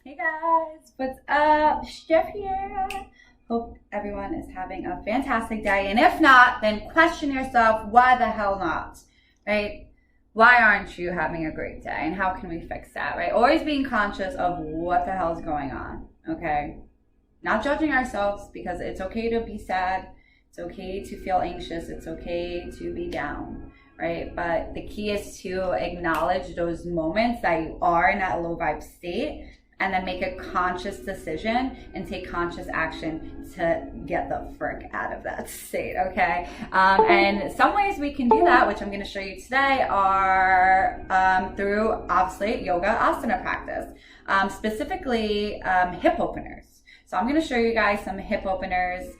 Hey guys, what's up? Chef here. Hope everyone is having a fantastic day. And if not, then question yourself, why the hell not? Right? Why aren't you having a great day? And how can we fix that? Right? Always being conscious of what the hell is going on. Okay? Not judging ourselves, because it's okay to be sad. It's okay to feel anxious. It's okay to be down. Right? But the key is to acknowledge those moments that you are in that low vibe state, and then make a conscious decision and take conscious action to get the frick out of that state, okay? And some ways we can do that, which I'm gonna show you today, are through, obviously, yoga asana practice, specifically hip openers. So I'm gonna show you guys some hip openers,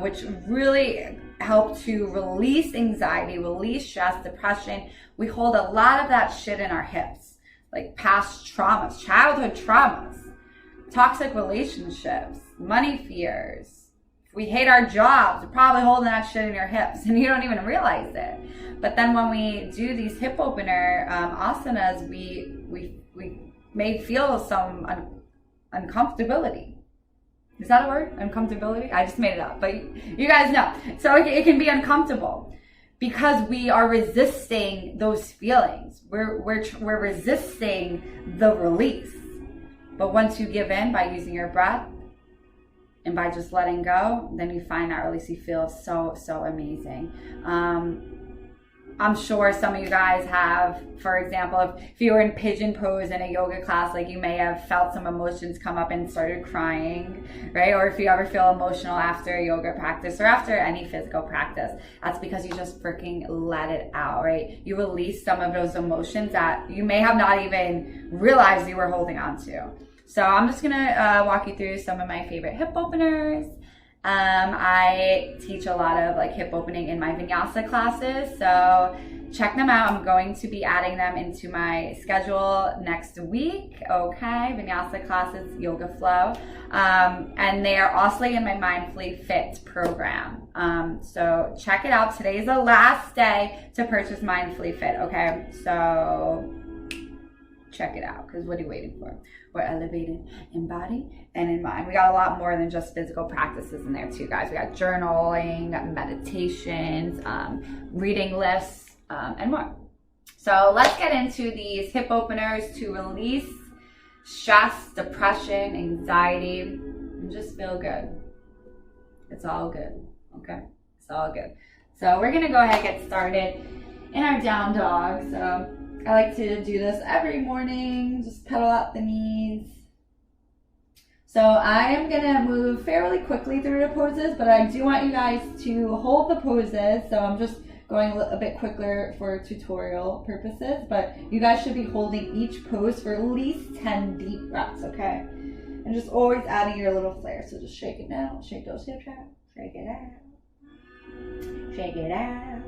which really help to release anxiety, release stress, depression. We hold a lot of that shit in our hips. Like past traumas, childhood traumas, toxic relationships, money fears. If we hate our jobs, we're probably holding that shit in your hips and you don't even realize it. But then when we do these hip opener asanas, we may feel some uncomfortability. Is that a word? Uncomfortability? I just made it up, but you guys know. So it can be uncomfortable, because we are resisting those feelings. We're resisting the release. But once you give in by using your breath and by just letting go, then you find that release. You feel so amazing. I'm sure some of you guys have, for example, if you were in pigeon pose in a yoga class, like you may have felt some emotions come up and started crying, right? Or if you ever feel emotional after a yoga practice or after any physical practice, that's because you just freaking let it out, right? You release some of those emotions that you may have not even realized you were holding on to. So I'm just gonna walk you through some of my favorite hip openers. I teach a lot of like hip opening in my vinyasa classes, so check them out. I'm going to be adding them into my schedule next week, okay? Vinyasa classes, Yogaflow, and they are also in my Mindfully Fit program. So check it out. Today is the last day to purchase Mindfully Fit, okay? So check it out, because what are you waiting for? We're elevated in body and in mind. We got a lot more than just physical practices in there too, guys. We got journaling, meditations, reading lists, and more. So let's get into these hip openers to release stress, depression, anxiety, and just feel good. It's all good, okay? It's all good. So we're gonna go ahead and get started in our down dog. So I like to do this every morning, just pedal out the knees. So I am gonna move fairly quickly through the poses, but I do want you guys to hold the poses. So I'm just going a bit quicker for tutorial purposes, but you guys should be holding each pose for at least 10 deep breaths, okay? And just always adding your little flair. So just shake it down, shake those hips out, shake it out, shake it out.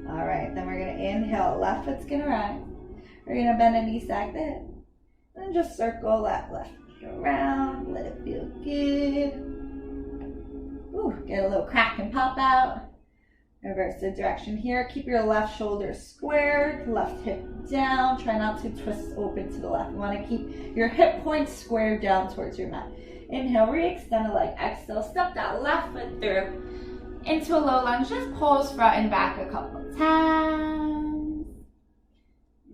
All right, then we're gonna inhale, left foot's gonna rise. We're gonna bend the knee, stack the hip. And just circle that left knee around, let it feel good. Ooh, get a little crack and pop out. Reverse the direction here. Keep your left shoulder squared, left hip down. Try not to twist open to the left. You wanna keep your hip points squared down towards your mat. Inhale, re-extend the leg. Exhale, step that left foot through into a low lunge. Just pulse front and back a couple times.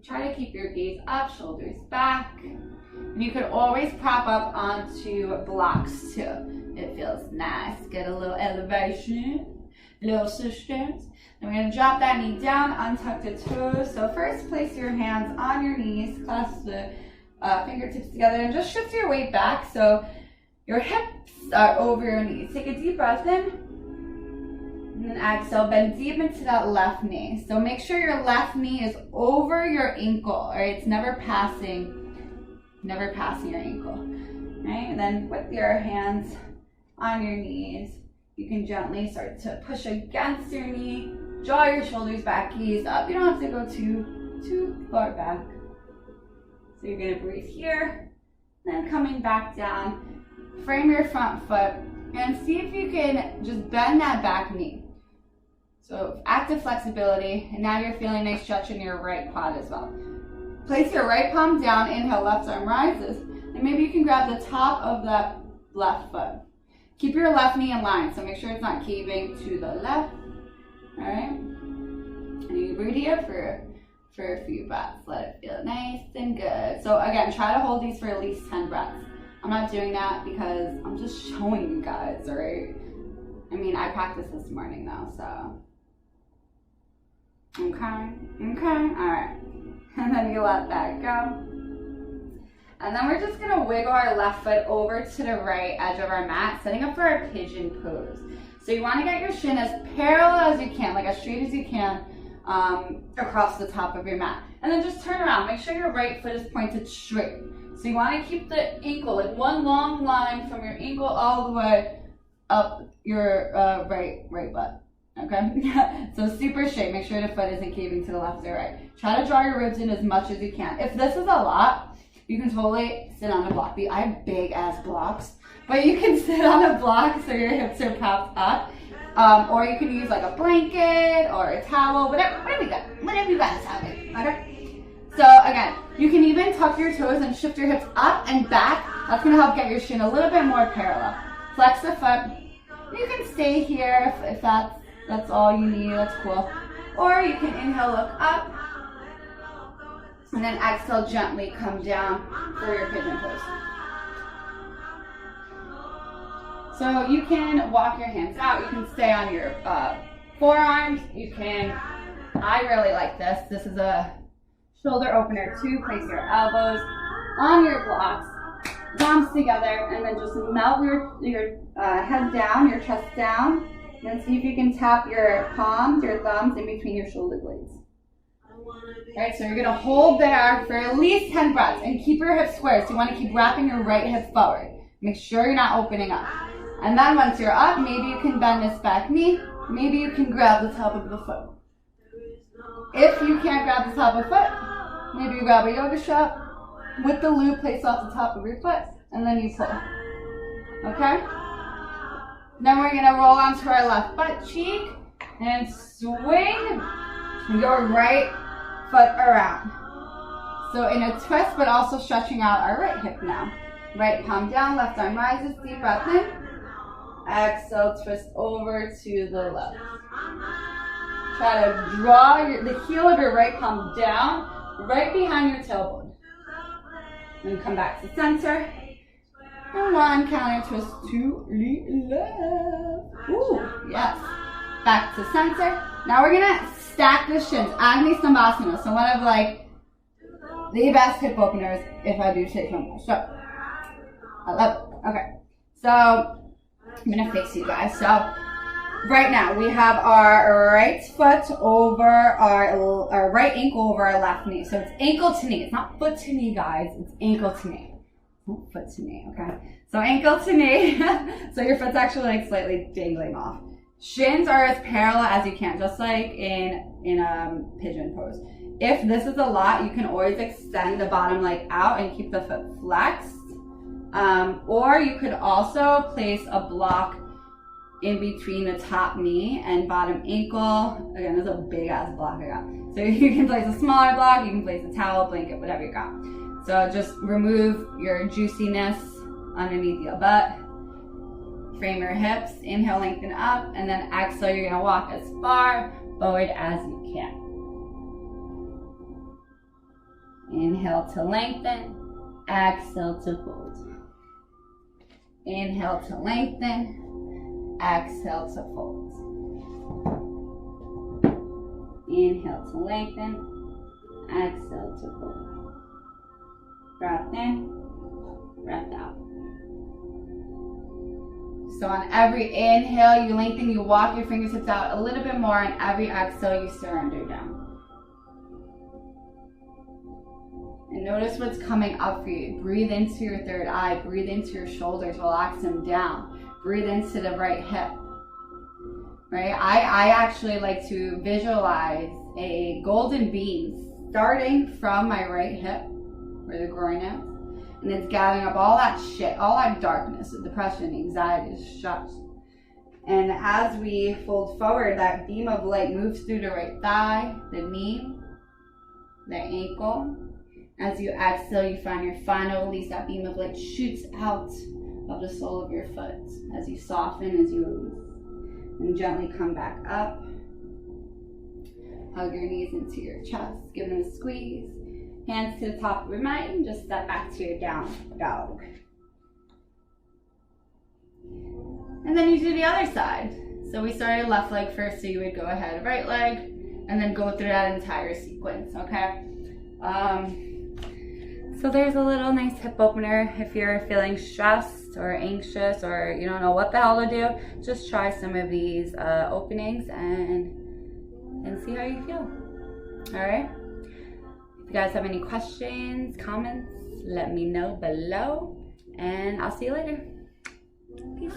Try to keep your gaze up, shoulders back. And you could always prop up onto blocks too. It feels nice. Get a little elevation, little assistance. And we're gonna drop that knee down, untuck the toes. So first place your hands on your knees, clasp the fingertips together, and just shift your weight back so your hips are over your knees. Take a deep breath in. And then exhale, bend deep into that left knee. So make sure your left knee is over your ankle, all right? It's never passing your ankle, right? And then with your hands on your knees, you can gently start to push against your knee, draw your shoulders back, gaze up. You don't have to go too far back. So you're gonna breathe here, then coming back down, frame your front foot, and see if you can just bend that back knee. So active flexibility, and now you're feeling a nice stretch in your right quad as well. Place your right palm down, inhale, left arm rises. And maybe you can grab the top of that left foot. Keep your left knee in line, so make sure it's not caving to the left. All right? And you breathe here for a few breaths. Let it feel nice and good. So again, try to hold these for at least 10 breaths. I'm not doing that because I'm just showing you guys, all right? I mean, I practiced this morning though, so. Okay, all right. And then you let that go. And then we're just gonna wiggle our left foot over to the right edge of our mat, setting up for our pigeon pose. So you wanna get your shin as parallel as you can, like as straight as you can, across the top of your mat. And then just turn around, make sure your right foot is pointed straight. So you wanna keep the ankle, like one long line from your ankle all the way up your right butt, okay? So super straight, make sure the foot isn't caving to the left or right. Try to draw your ribs in as much as you can. If this is a lot, you can totally sit on a block. I have big ass blocks, but you can sit on a block so your hips are propped up. Or you can use like a blanket or a towel, whatever you guys have it, okay? So again, you can even tuck your toes and shift your hips up and back. That's gonna help get your shin a little bit more parallel. Flex the foot. You can stay here if that's all you need, that's cool. Or you can inhale, look up, and then exhale, gently come down for your pigeon pose. So you can walk your hands out, you can stay on your forearms, I really like this. This is a shoulder opener too. Place your elbows on your blocks, palms together, and then just melt your head down, your chest down, and then see if you can tap your palms, your thumbs in between your shoulder blades. Alright, so you're gonna hold there for at least 10 breaths and keep your hips squared. So you wanna keep wrapping your right hip forward. Make sure you're not opening up. And then once you're up, maybe you can bend this back knee. Maybe you can grab the top of the foot. If you can't grab the top of the foot, maybe you grab a yoga strap with the loop placed off the top of your foot, and then you pull. Okay? Then we're gonna roll onto our left butt cheek and swing your right foot around. So in a twist, but also stretching out our right hip now. Right palm down, left arm rises, deep breath in. Exhale, twist over to the left. Try to draw the heel of your right palm down, right behind your tailbone. Then come back to center. And one counter twist to the left. Ooh, yes. Back to center. Now we're gonna stack the shins, Agni Stambhasana. So one of like the best hip openers if I do take one more. So I love it. Okay. So I'm gonna face you guys. So right now we have our right foot over our right ankle over our left knee. So it's ankle to knee. It's not foot to knee, guys. It's ankle to knee. Not foot to knee, okay? So ankle to knee. So your foot's actually like slightly dangling off. Shins are as parallel as you can, just like in pigeon pose. If this is a lot, you can always extend the bottom leg out and keep the foot flexed. Or you could also place a block in between the top knee and bottom ankle. Again, there's a big ass block I got. So you can place a smaller block, you can place a towel, blanket, whatever you got. So just remove your juiciness underneath your butt. Frame your hips, inhale, lengthen up, and then exhale, you're gonna walk as far forward as you can. Inhale to lengthen, exhale to fold. Inhale to lengthen, exhale to fold. Inhale to lengthen, exhale to fold. Breath in, breath out. So on every inhale, you lengthen, you walk your fingertips out a little bit more, and every exhale, you surrender down. And notice what's coming up for you. Breathe into your third eye, breathe into your shoulders, relax them down. Breathe into the right hip. Right? I actually like to visualize a golden beam starting from my right hip, where the groin is. And it's gathering up all that shit, all that darkness, the depression, anxiety, stress. And as we fold forward, that beam of light moves through the right thigh, the knee, the ankle, As you exhale, you find your final release. That beam of light shoots out of the sole of your foot as you soften, as you release. And gently come back up. Hug your knees into your chest. Give them a squeeze. Hands to the top of your mat, and just step back to your down dog. And then you do the other side. So we started left leg first, so you would go ahead right leg, and then go through that entire sequence, okay? So there's a little nice hip opener. If you're feeling stressed or anxious or you don't know what the hell to do, just try some of these openings and see how you feel. All right? If you guys have any questions, comments, let me know below, and I'll see you later. Peace.